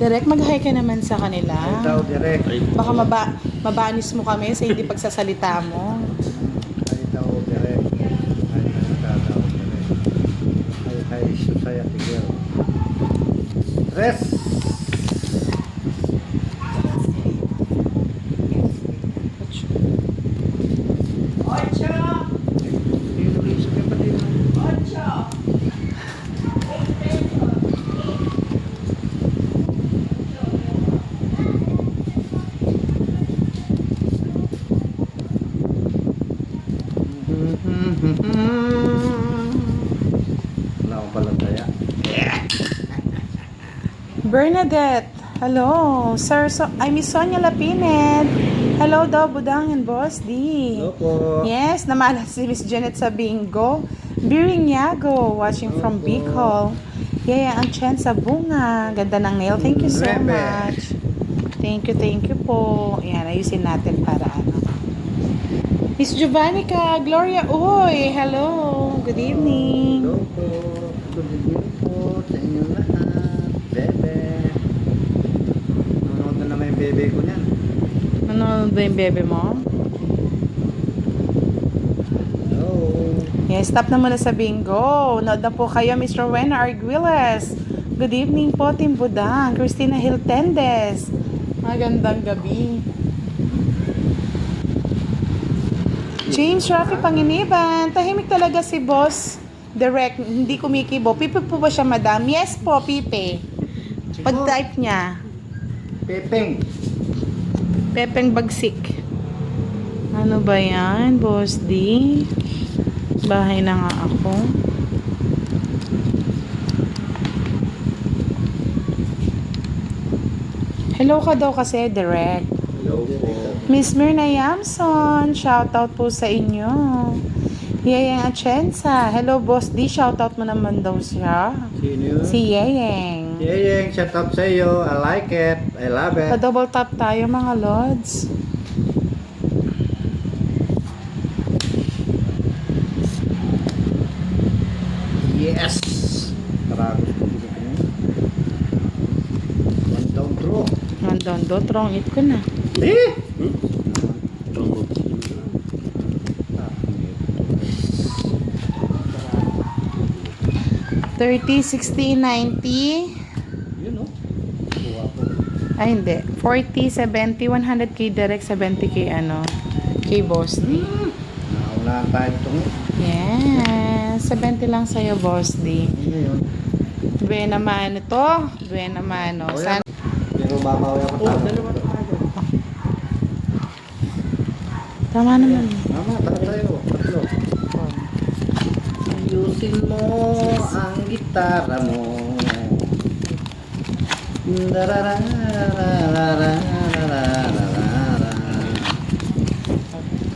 Direk, mag-hi ka naman sa kanila. Ikaw, direct. Baka mabanis mo kami sa hindi pagsasalita mo. Ikaw, direct. Ay, society girl. Stress! Wala akong palataya. Bernadette, hello. Sir, I miss Sonia Lapined. Hello daw, Budang and Boss D. Hello po. Yes, namala si Miss Janet sa Bingo. Birinyago, watching from Bicol. Yaya ang Chen sa bunga. Ganda ng nail. Thank you so Rebe. much. Thank you po. Yan, ayusin natin para ano. Miss Giovannica, Gloria, uy, hello. Good evening. Hello po. Good evening po sa inyo lahat. Bebe. Nanonood na naman yung bebe ko niyan. Ano ba yung bebe mo? Hello. Yes, stop na muna sa bingo. Nood na po kayo, Miss Rowena Arguelles. Good evening po, Team Budang. Christina Hiltendes. Magandang gabi. James Rafi Panginiban. Tahimik talaga si Boss. Direct, hindi kumikibo. Pipe po ba siya, madam? Yes po, Pipe. Pag-type niya. Pepeng. Pepeng Bagsik. Ano ba yan, Boss D? Bahay na nga ako. Hello ka daw kasi, direct. Hello po. Miss Myrna Yamson, shoutout po sa inyo. Yeyeng Atienza, hello Boss D, shoutout mo naman daw siya. Sino yun? Si Yeyeng. Yeyeng, shout out sa iyo. I like it. I love it. Pa-double tap tayo mga lods. Yes! Karagos ko dito ko yun. One down throw. Nandun do, trong it ko na. Eh! 30, 60, 90. Yun o. Kuha ko. Ay hindi. 40, 70, 100k direct, 70k ano. K Boss D. Naunahan tayo ito nga. Yes. 70 lang sa'yo Boss D. Ano yun? Buwan naman ito. Buwan naman no. O yan. Sana. Pero babawi ako tayo. Tama naman. Mama, tara tayo. Tatlo. Ayusin mo ang gitara mo.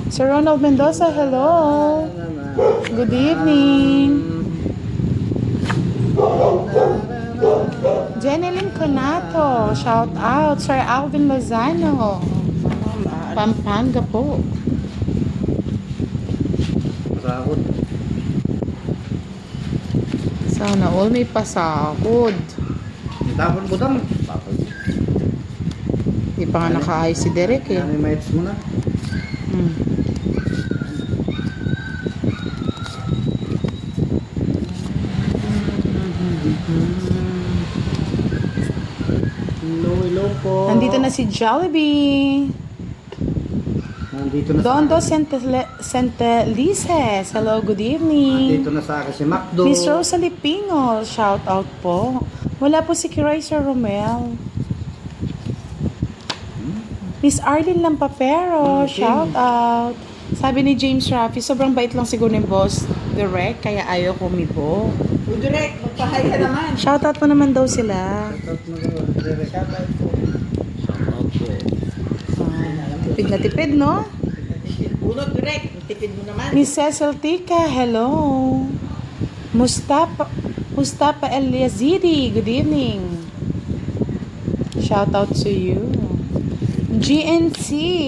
Sir Ronald Mendoza, hello. Good evening. Jeneline Conato, shout out. Sir Alvin Lozano. Pampanga po. Pasahod. Sana all may pasahod. Tapon budang. Di pa nga nakaayos si Derek eh. Ano yung mates mo na? Hmm. Hello po. Nandito na si Jollibee. Nandito na Dondo sa Centelices. Hello, good evening. Nandito na sa akin si Macdo. Miss Rosalie Pingo, shout out po. Wala po si Kiray Sir Romel. Miss Arlene Lampapero, shout out. Sabi ni James Rafi, sobrang bait lang siguro ni Boss Direct, kaya ayaw kumibo. O direct, magpahay ka naman. Shout out mo naman daw sila. Shout out po. Tipid na tipid, no? Bunot direct, tipid mo naman. Miss Cecil Tika, hello. Mustafa El Yazidi, good evening. Shout out to you. GNC,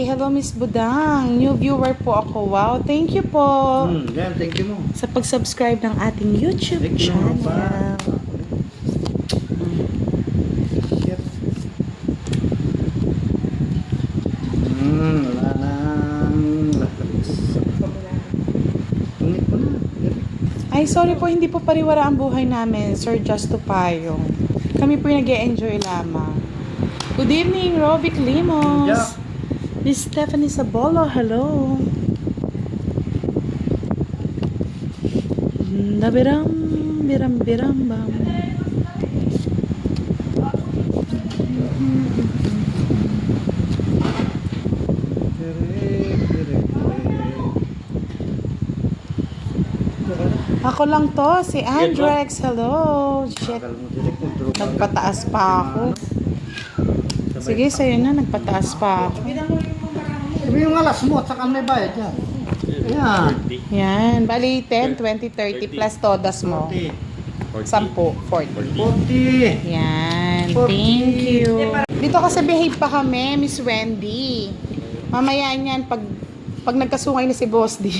hello Miss Budang. New viewer po ako. Wow, thank you po. Yan, thank you mo. Sa pag-subscribe ng ating YouTube Thank you channel. pa. Shit. Ay, sorry po, hindi po pariwara ang buhay namin, Sir Justo Payong. Kami po yung nag-e-enjoy lamang. Good evening, Rovic Limos. Yeah. Miss Stephanie Sabolo, hello. Nabiram, biram, bam. Ako lang to, si Andrex, hello. Shit, Tagal mo direct yung true. nagpataas pa ako. Sige, sa'yo na, nagpataas pa ako. Sabi yung alas mo at saka may bayad yan. Ayan. Yan, bali 10, 20, 30 plus todas mo. 10, 40. 40. Yan, thank you. Dito kasi behave pa kami, Miss Wendy. Mamaya niyan, pag nagkasungay na si Boss D.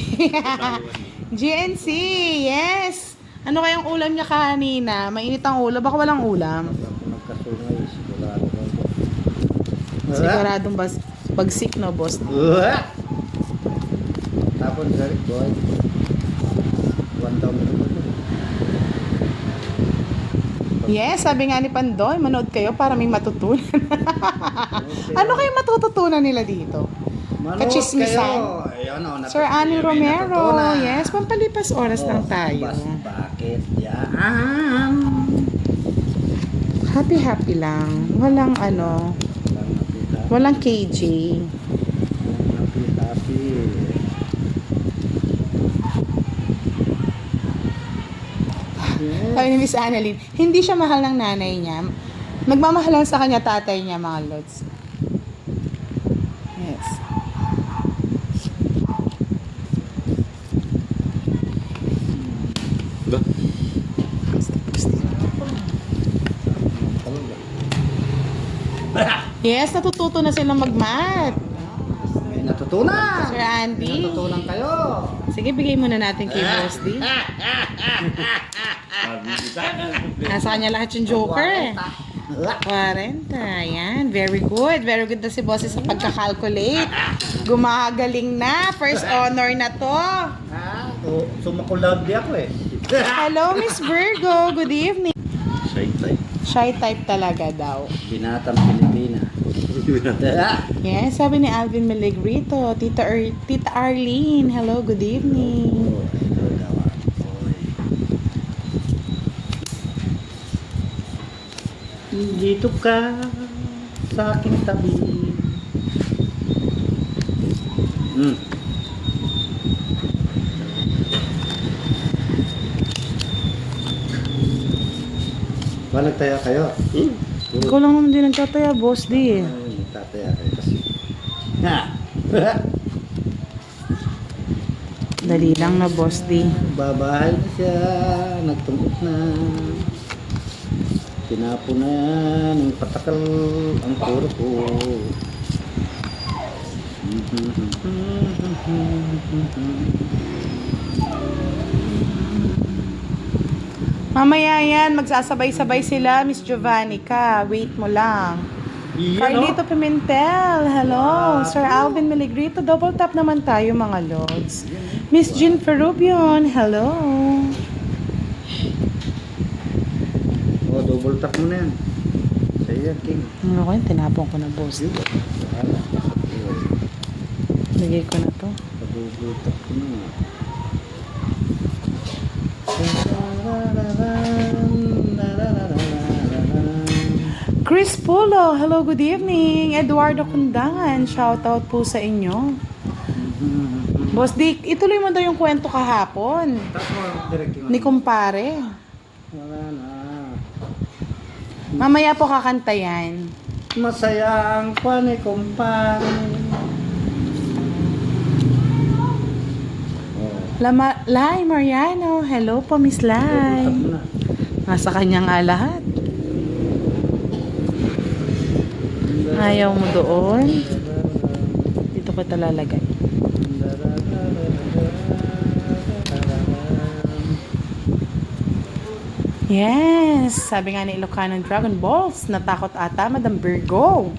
GNC, yes! Ano kayang ulam niya kanina? Mainit ang ulam, baka walang ulam. Nagkasungay, sigurado ba? Siguradong bagsik, no, Boss D? Tapos, Derek Boy. 1,000. Yes, sabi nga ni Pandoy, manood kayo para may matutunan. Ano kayo matututunan nila dito? Kachismisan. Sir Annie Romero, yes, pampalipas oras lang tayo. Bakit yan? Happy lang. Walang ano, walang KJ. Happy. Sabi ni Miss Annalyn, hindi siya mahal ng nanay niya. Nagmamahalan sa kanya tatay niya, mga lods. Yes. Yes, natututo na silang mag-math. May natutunan. Sir Andy. May natutunan kayo. Sige, bigay muna natin kay Boss D. Nasa kanya lahat yung joker eh. 40. Yan. Very good. Very good na si Boss sa pagkakalculate. Gumagaling na. First honor na to. Sumakulab di ako eh. Hello, Miss Virgo. Good evening. Shy type talaga daw. Binatang Pilipina. Yes, sabi ni Alvin Melegrito. Tita Arlene. Hello, good evening. Dito ka sa aking tabi. Nagtaya kayo? Ikaw lang naman din nagtataya, Boss D. Nagtataya kayo kasi. Dali lang na, Boss D. Babahay na siya. Nagtungkot na. Tinapo na ng patakal ang puro ko. Mamaya yan, magsasabay-sabay sila, Miss Giovannica. Wait mo lang. Carlito Pimentel, hello. Sir Alvin Melegrito, double tap naman tayo mga lords. Miss Jean Ferrubion, hello. Double tap mo na yan. Sa'yo yan, King. Ano ko yun, tinapon ko na, Boss. Lagay ko na to. Double tap ko na. Chris Pulo, hello, good evening. Eduardo Kundangan, shoutout po sa inyo. Boss Dick, ituloy mo daw yung kwento kahapon. Ni kumpare. Wala na. Mamaya po kakanta yan. Masaya ang pani kumpare. Lai Mariano, hello po Miss Lai. Nasa kanya nga lahat. Ayaw mo doon. Dito ko talalagay. Yes! Sabi nga ni Ilocano Dragon Balls, natakot ata, Madam Virgo.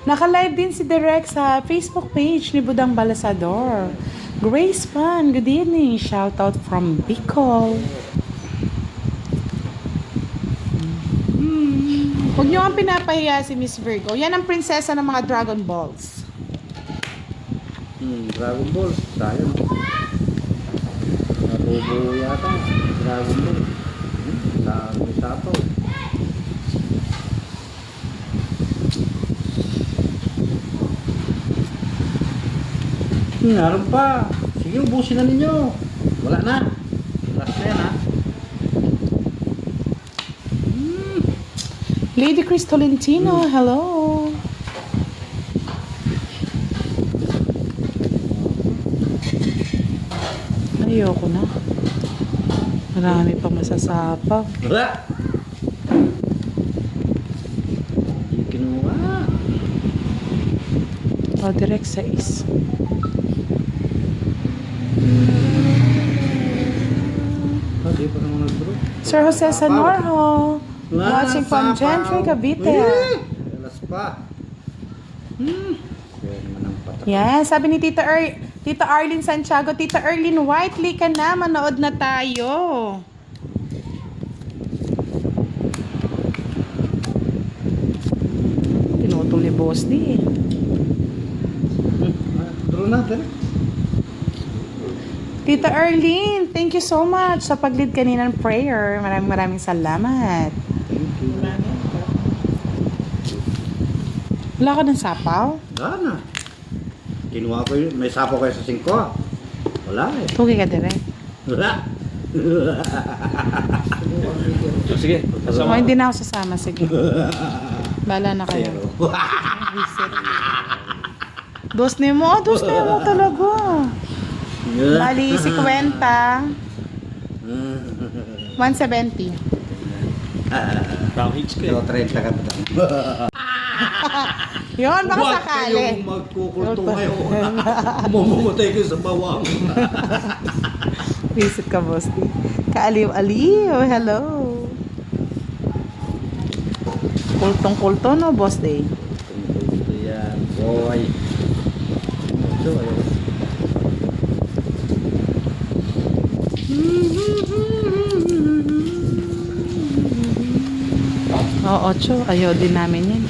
Naka-live din si Direk sa Facebook page ni Budang Balasador. Grace Pan, good evening. Shout out from Bicol. Huwag niyo ang pinapahiya si Miss Virgo. Yan ang prinsesa ng mga Dragon Balls. Dragon Ball. Sayang. Natubo yata. Dragon Ball. Sapaw. Naroon pa. Sige, ubusin na ninyo. Wala na. Last na yan, ha? Lady Cristolentino, hello. Ayoko na. Marami pa masasapaw. Wala. Hindi kinuha. O, direct 6. Di pa naman nag-bro. Sir Jose Sanorho, watching from Gentry, Cavite. Alas pa. Kaya naman ang patak. Yan, sabi ni Tita Arlene Santiago, Tita Arlene Whiteley ka na, manood na tayo. Pinutol ni Boss D. Draw na, direct. Tita Arlene, thank you so much sa pag-lead kanina ng prayer. Maraming salamat. Thank you. Wala na. Wala ka ng sapaw? Wala na. Kinuha ko yun. May sapo kayo sa 5. Wala eh. Tugi ka direct. Wala. Sige, Oh, hindi na ako sasama. Sige. Bala na kayo. Zero. Visit. Dos na mo talaga. Bali, 50. 170. Brown Hicks ko Pero 30 ka ba? Yun, baka Huwag sakali. kayong magkukulto ngayon. Mamamatay kayo sa bawang. Visit ka, Boss D. Kaaliw-aliw. Hello. Kultong-kulto, no, Boss D? Ito yan, boy. Ito, ayun. Oo, 8. Ayaw din namin yan.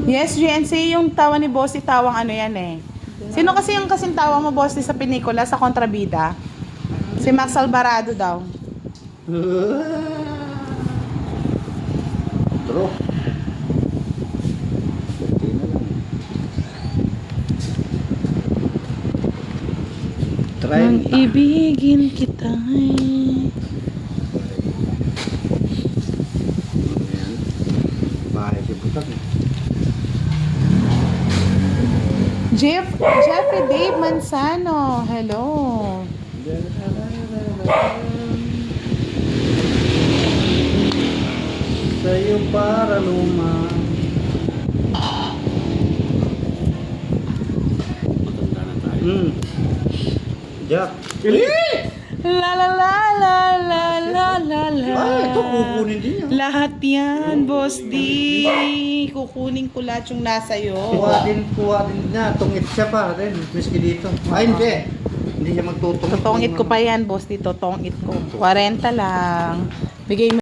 Yes, GNC, yung tawa ni Boss, tawang ano yan eh. Sino kasi yung kasing tawa mo, Boss, sa pelikula, sa Kontrabida? Si Max Alvarado daw. Draw. Nang ibigin kita. Bahay si Butak eh. Jeffrey Dave Manzano. Hello. Sa'yo para luma. Matanda na tayo. Jack. La la la la la la la la. Ay, ito kukunin din yan. Lahat yan, Boss D. Kukunin ko lahat yung nasa iyo. Kuha din na. Tungit siya pa rin. Miski dito. Ay, hindi. Hindi siya magtutungit. Totongit ko pa yan, Boss D. Totongit ko. 40 lang. Bigay mo.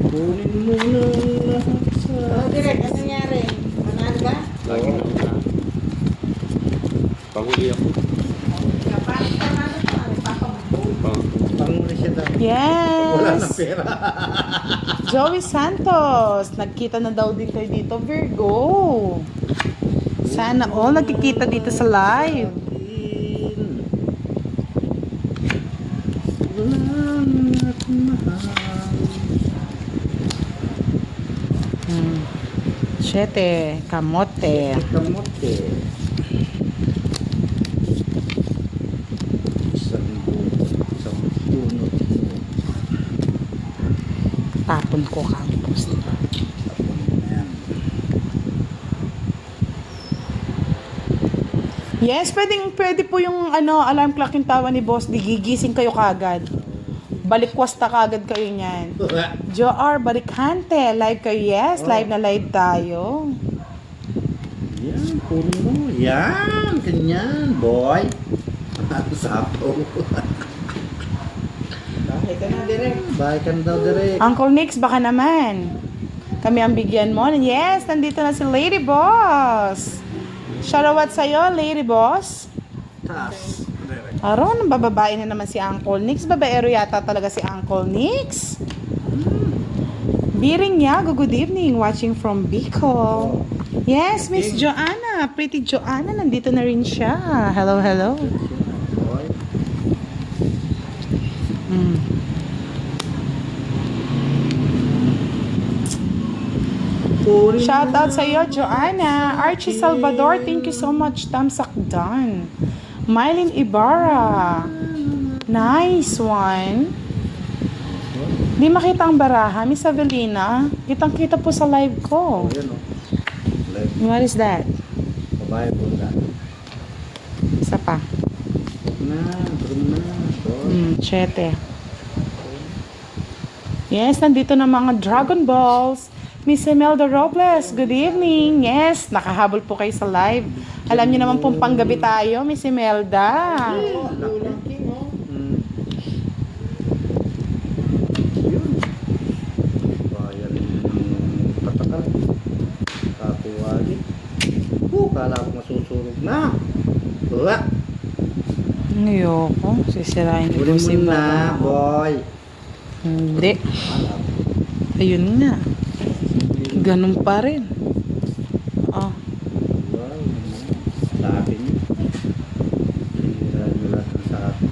Kunin mo na lahat sa... Oh, direct, ano nangyari? Manalo ba? Lagi na ako na. Pahuli ako. Kapag panalo pa, may papabuo. Panguli siya daw. Wala na Yes. pera. Joey Santos. Nagkita na daw din kayo dito, Virgo. Sana all nagkikita dito sa live. Hmm. 7. Kamote. Kamote. Isang bunot. Tapon ko campus. Yes, pwede po yung alarm clock yung tawa ni Boss D. Gigising kayo kagad. Balikwasta kagad kayo niyan. Joar, Balikante. Live kayo. Yes, live na live tayo. Yan, puno mo. Yan, ganyan, boy. Sapo. Bakit ka na direct? Bahay ka na daw, direct. Uncle Nix, baka naman. Kami ang bigyan mo. Yes, nandito na si Lady Boss. Shoutout sa'yo, Lady Boss. Taas. Direct. Aron, bababae na naman si Uncle Nix. Babaero yata talaga si Uncle Nix. Biring niya, good evening. Watching from Bicol. Yes, Miss Joanna. Pretty Joanna, nandito na rin siya. Hello, hello. Boy. Mm. Shout out sa iyo, Joanna. Archie Salvador, thank you so much. Tamsak done. Mylene Ibarra. Nice one. Di makita ang baraha, Miss Avelina. Kitang-kita po sa live ko. Oh, yan o. Live. What is that? Babae po na. Isa pa. Bro na. Boy. Chete. Yes, nandito na mga Dragon Balls. Miss Imelda Robles, good evening. Yes, nakahabol po kayo sa live. Alam niyo naman pong panggabi tayo, Miss Imelda. Lulang king, oh. Yun. Bayan ng patakal. Kapuwagi. Kala ko masusurog na. Wala. Ayoko, sisirain ko Uli mo si na, boy. Hindi. Ayun nga. Ganun pa rin. Oh. Wow. Sa akin yun. Sinira nyo lahat ng sa akin.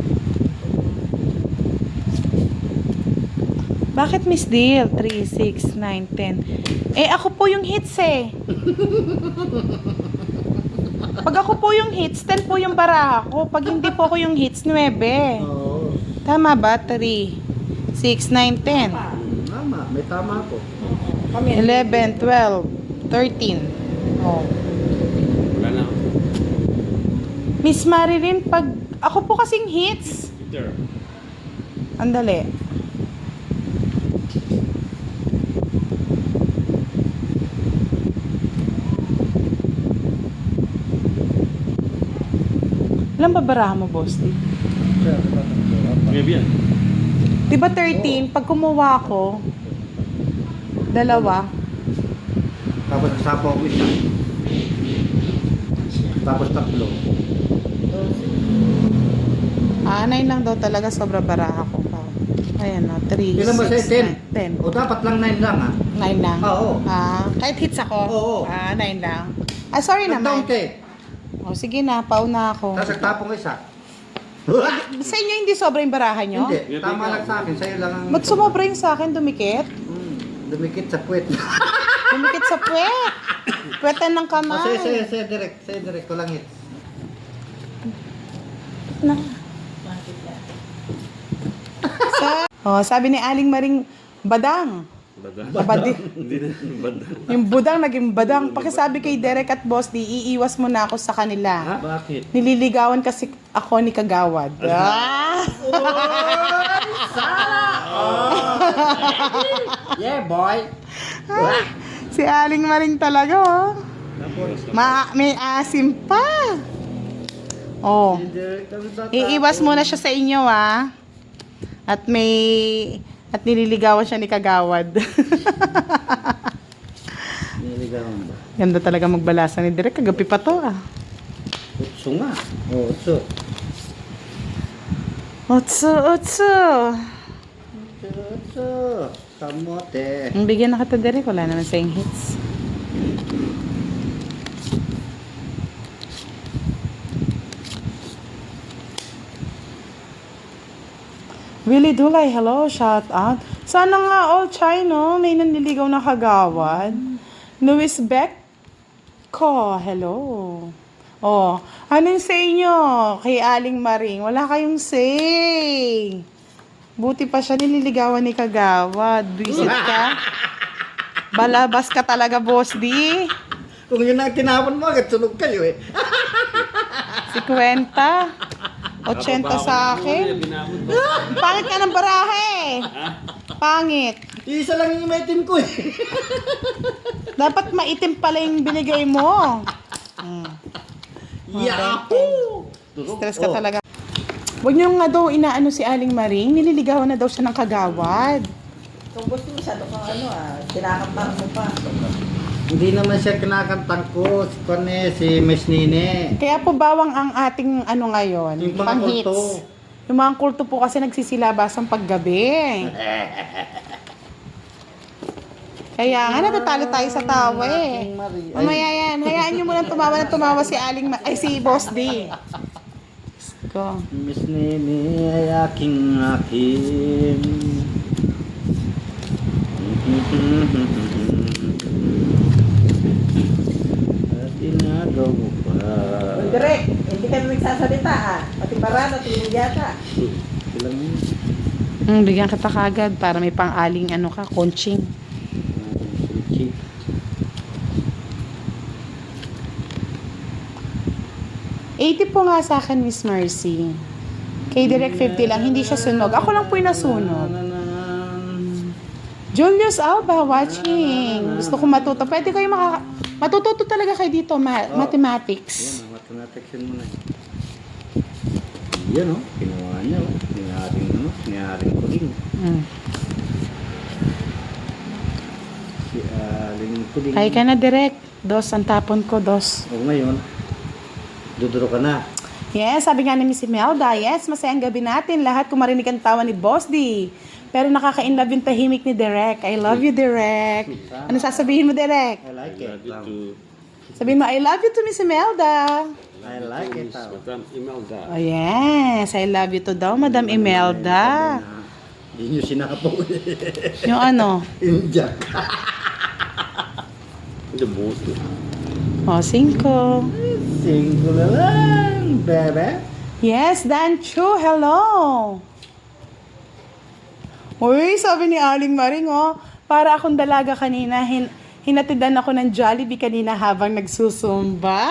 Bakit Miss Deal? 3, 6, 9, 10. Eh, ako po yung hits eh. Pag ako po yung hits, 10 po yung baraha ko. Pag hindi po ako yung hits, 9. Oo. Tama ba? 3, 6, 9, 10. Tama. May tama po. Kami. 11, 12, 13. Oh. Wala na ako. Miss Marilyn, pag ako po kasing hits. There. Andali. Ilan ba baraha mo, boss? Maybe yan. Diba 13? Pag kumuha ko, 2. Tapos sapo ko isa. Tapos 3. 9 lang daw talaga sobra baraha ko pa. Ayan na, 3, Ilan ba sa'yo? 6, 10? 10. O dapat lang 9 lang ha? 9 lang? Oo. Kahit hits ako? Oo. 9 lang. Sorry Nag-down naman. ka eh. Sige na, pauna ako. Tapos nagtapong isa. Sa inyo hindi sobra yung baraha nyo? Hindi. Tama lang sa akin. Sa'yo lang ang... Ba't sumobra yung sa akin, dumikit? Dumikit sa puwet. Dumikit sa puwet. Puwetan ng kamay. Sa'yo direct. Sa'yo direct ko lang hit. Na. Sabi ni Aling Maring, badang. Badang. Badi. Hindi na. Badang. Yung budang naging badang. Pakisabi kay Derek at Boss D, iiwas mo na ako sa kanila. Bakit? Nililigawan kasi ako ni Kagawad. Yeah, boy. Si Aling Maring talaga, oh. May asim pa. Oh. Iiwas muna siya sa inyo, ah. At nililigawan siya ni Kagawad. Niligawan ba? Ganda talaga magbalasa ni Derek. Kagabi pa to, ah. Utso nga. Oo, utso. Otso. Utso. Kamote. Ang bigyan na kita, Derek. Wala naman sa hits. Willie Dulay, hello, shout out. Sana nga all Chino, may nanliligaw na Kagawad. Luis Beck ko, hello. Oh, anong say nyo kay Aling Maring? Wala kayong say. Buti pa siya nililigawan ni Kagawad. Visit ka. Balabas ka talaga, Boss D. Kung yun ang tinapon mo, agad sunog kayo eh. 80 sa akin. Pangit ka ng barahe. Pangit. Isa lang yung maitim ko eh. Dapat maitim pala yung binigay mo. Yahoo! Stress ka talaga. Huwag niyo nga daw inaano si Aling Maring. Nililigawan na daw siya ng kagawad. Kung gusto mo masyado kang kinakamtan mo pa. Hindi naman siya kinakantang ko. Si Kone, si Miss Nine. Kaya po bawang ang ating ano ngayon, Yung mga pang-hits. kulto. Yung mga kulto po kasi nagsisilabas ang paggabi. Kaya nga natatalo tayo sa tawa eh. Aking Marie. Mamaya yan, hayaan nyo muna tumawa si si Boss D. Go. Miss Nene ay aking. At inagaw mo pa. Uy, direct, hindi ka na nagsasalita Pati barano, tulog yata. Ilang yun? Bigyan kita kagad para may pang-aling ano ka, conching. Suchi. $80 po nga sa akin, Miss Mercy. Kay Direct 50 lang, hindi siya sunog. Ako lang po yung nasunog. Julius Alba watching. Gusto ko matuto. Pwede kayo matututo talaga kayo dito, mathematics. Yan, mathematics yun muna. Yan o, ginawa niya o. Niyaring ko rin. Si Aling ko din. Kaya ka na, Direct. Dos, ang tapon ko, dos. O ngayon, duduro ka na. Yes, sabi nga ni Miss Imelda, yes, masayang gabi natin. Lahat kung marinig ang tawa ni Boss D. Pero nakaka-inlove yung tahimik ni Direk. I love you, Direk. Ano sasabihin mo, Direk? I like it. Sabihin mo, I love you to Miss Imelda. I like it. Madam Imelda. Oh, yes. I love you to daw, Madam Imelda. Hindi nyo sinapaw. Yung ano? Injak. The most. Oh, 5. Single na lang, bebe. Yes, Dan Chu, hello. Uy, sabi ni Aling Maring, oh, para akong dalaga kanina, hinatidan ako ng Jollibee kanina habang nagsusumba.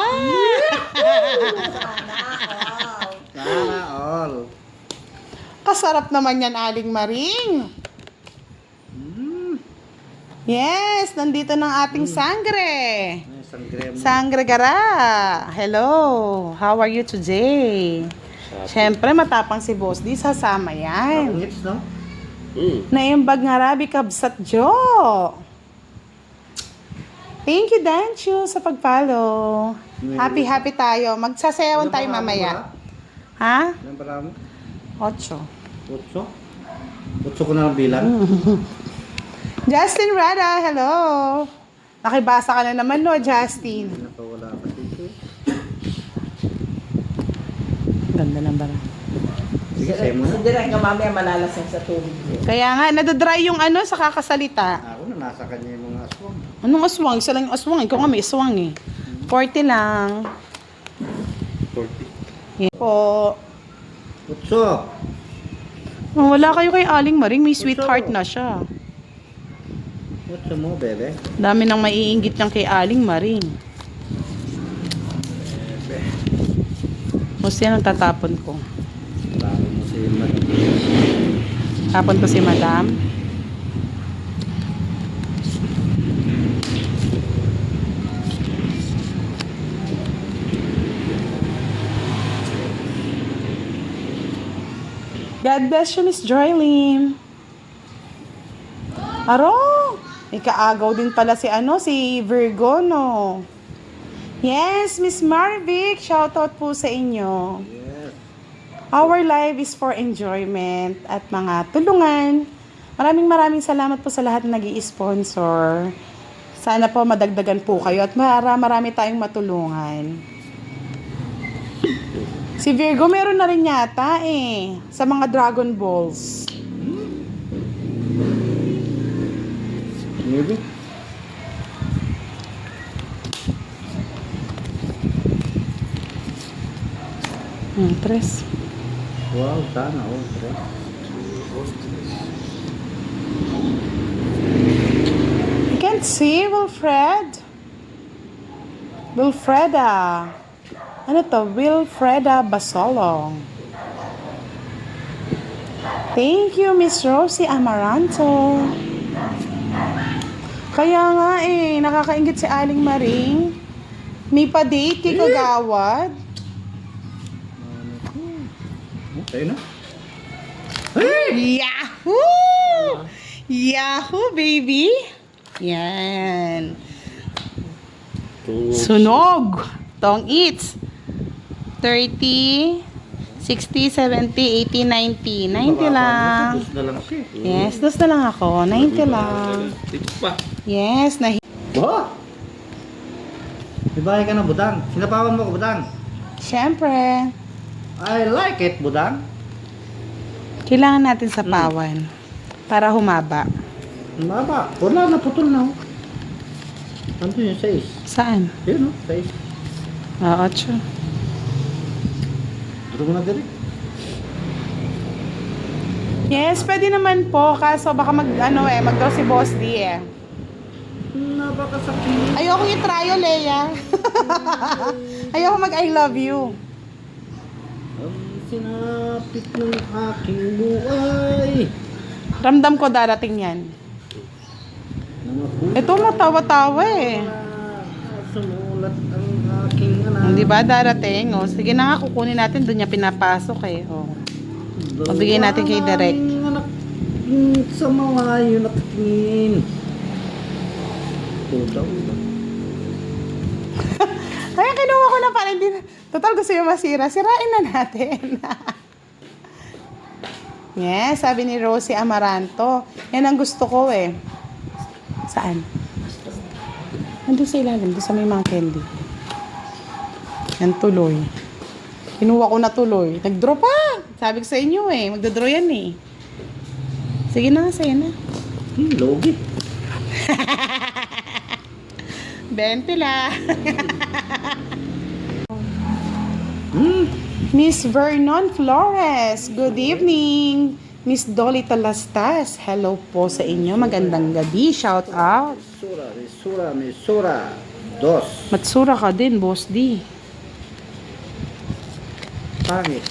Sana all. Kasarap naman yan, Aling Maring. Yes, nandito ng ating sangre. Isang grem. Sangre Gara. Hello, how are you today? Siyempre, matapang si Boss D, sasama yan. Ang hits, no? Naimbag nga rabi kabsat Jo. Thank you, Danchu, sa pag-follow. Happy tayo. Magsasayawan tayo mamaya. Ha? Ilan para mo? 8. 8? 8 ko na ang bilang. Justin Rada, hello. Nakibasa ka na naman, no, Justin? Nakawala ka dito. Ganda ng bara. Sige, sa'yo mo Si na. direct nga mamaya malalasing sa tubig. Kaya nga, nadadry yung ano sa kakasalita. Ako na nasa kanya yung mga aswang. Anong aswang? Isa lang yung aswang. Ikaw nga may aswang eh. 40 lang. 40. Yan po. 8. Oh, wala kayo kay Aling Maring. May sweetheart na siya. 8 mo, bebe. Dami nang maiinggit niyang kay Aling Maring. Gusto yan ang tatapon ko. Bago mo si Madam. Tapon ko si Madam. God bless you, Miss Joylene. Aro, may kaagaw din pala si si Virgo, no? Yes, Miss Marvic, shoutout po sa inyo. Yes. Our life is for enjoyment at mga tulungan. Maraming salamat po sa lahat na nag-i-sponsor. Sana po madagdagan po kayo at marami tayong matulungan. Si Virgo meron na rin yata sa mga Dragon Balls. Maybe. Tres. Wow, sana all. I can't see, Wilfred. Wilfreda. Ano to? Wilfreda Basolong. Thank you, Miss Rosie Amaranto. Kaya nga nakakaingit si Aling Maring. May pa-date kay Kagawad. Okay na. Yahoo! Yahoo, baby! Yan. Sunog! Tong eats. 30, 60, 70, 80, 90. 90 lang. Dos na lang siya. Yes, dos na lang ako. 90 lang. Ito pa. Yes, Ba? Ibahay ka na, Budang. Sinapawan mo ko, Budang. Siyempre, I like it, Budang. kailangan natin sapawan para humaba. Maba. Wala, naputol na. Nandun yung 6. Saan? Yun, 6. Oo, true. Duro mo na diri. Yes, pwede naman po. Kaso baka mag-draw si Boss D Napakasakit. Ayoko yung trial, Leia. Ayoko mag-I love you. Ang sinapit ng aking buhay. Ramdam ko darating yan. Ito matawa-tawa Sumulat ang aking anak. Hindi ba darating? O, sige na nga, kukunin natin. Doon niya pinapasok O. Pabigay natin kay Derek. Anak sa mga yun nakatingin. Tudaw ba? Ay, kinuha ko na para hindi na. Total gusto yung masira. Sirain na natin. Yes, sabi ni Rosie Amaranto. Yan ang gusto ko Saan? Nandun sa ilalim, doon sa may mga candy. Yan tuloy. Kinuha ko na tuloy. Nag-draw pa! Sabi ko sa inyo magdodraw yan Sige na, sa'yo na. Logi. 20 lang. Miss Vernon Flores, good evening. Miss Dolly Talastas, hello po sa inyo. Magandang gabi. Shout out. Misura. Dos. Matsura ka din, Boss D. Pangit.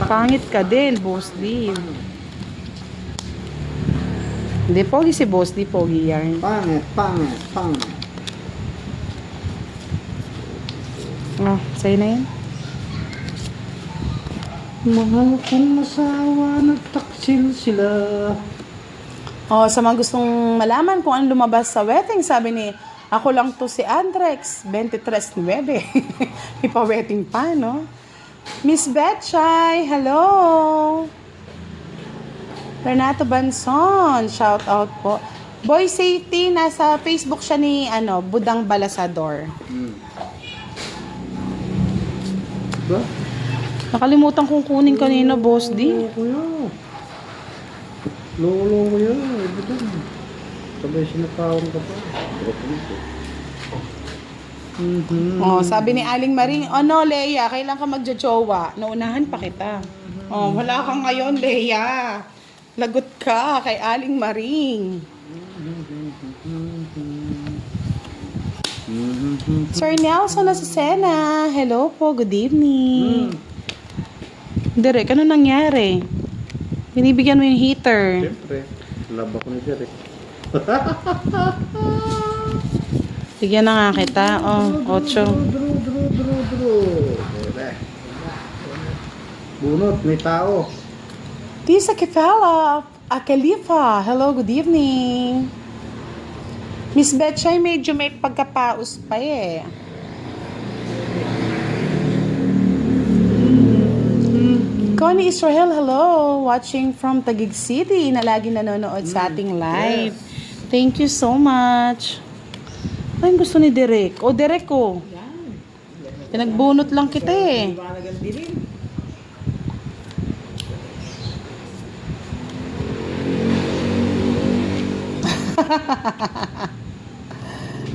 Pangit ka din, Boss D. Hindi, pogi si Boss D. Pogi yan. Pangit. Oh, sa'yo na yan. Mahal kong masawa, nagtaksil sila. Oh, sa mga gustong malaman kung ano lumabas sa wedding, sabi ni, ako lang to si Andrex, 23.9. May pa-wedding pa, no? Miss Betchay, hello! Renato Banson, shout out po. Boy Safety, nasa Facebook siya ni, Budang Balasador. Ba? Nakalimutan kong kunin kanina, Boss D. Lolo ko yun. Sabay sinapawang ka pa. Oh, sabi ni Aling Maring, Leia, kailan ka magjojowa? Naunahan pa kita. Oh, wala kang ngayon, Leia. Lagot ka kay Aling Maring. Sir Nelson Azucena, hello po, good evening. Derek, ano nangyari? Binibigyan mo yung heater. Siyempre. Love ako ni Derek. Bigyan na nga kita. Oh, 8. Dro. Bunot, may tao. Tisa Kefala, Akalifa, hello, good evening. Miss Betchay, medyo may pagkapaus pa Connie Israel, hello. Watching from Taguig City na lagi nanonood sa ating live. Yes. Thank you so much. Ano gusto ni Derek? Derek Pinagbunot lang kita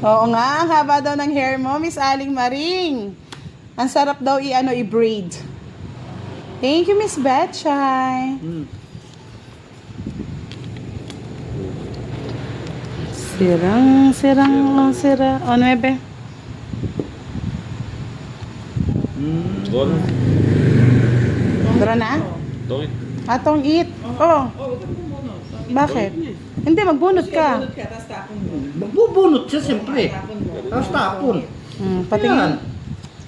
Oo nga, ang haba daw ng hair mo, Miss Aling Maring. Ang sarap daw i-braid. Thank you, Miss Betchay. Sira. O, 9. Doon. Dara na? Tungit. Atong eat. Oh. Bakit? Hindi, magbunot ka. Bunot ka, tapos tapon mo. Magbubunot siya siyempre. Tapon mo. Tapos tapon. Patingin. Yan.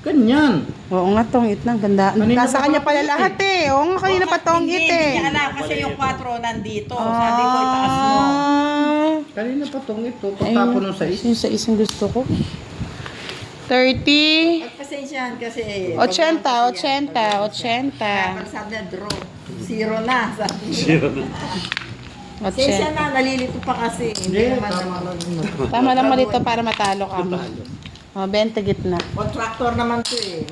Ganyan. Oo nga, tong eat na. Ganda. Kanina Nasa pa kanya pala pala lahat eh. Oo nga, kanina pa tong eat Hindi eh. niya alam kasi yung 4 nandito. Sabi ko, itaas mo. Kanina pa itong ito. Pagtapon ng sais. Yung sa isang gusto ko. 30. Pagpasensyahan kasi. 80. Kapag sabi na draw. 0 na. Sabi niya. Zero na. Pasensya na, nalilito pa kasi. Hindi, naman tama naman. lang. Tama lang malito para matalo ka mo. O, 20 gitna. Contractor naman to eh.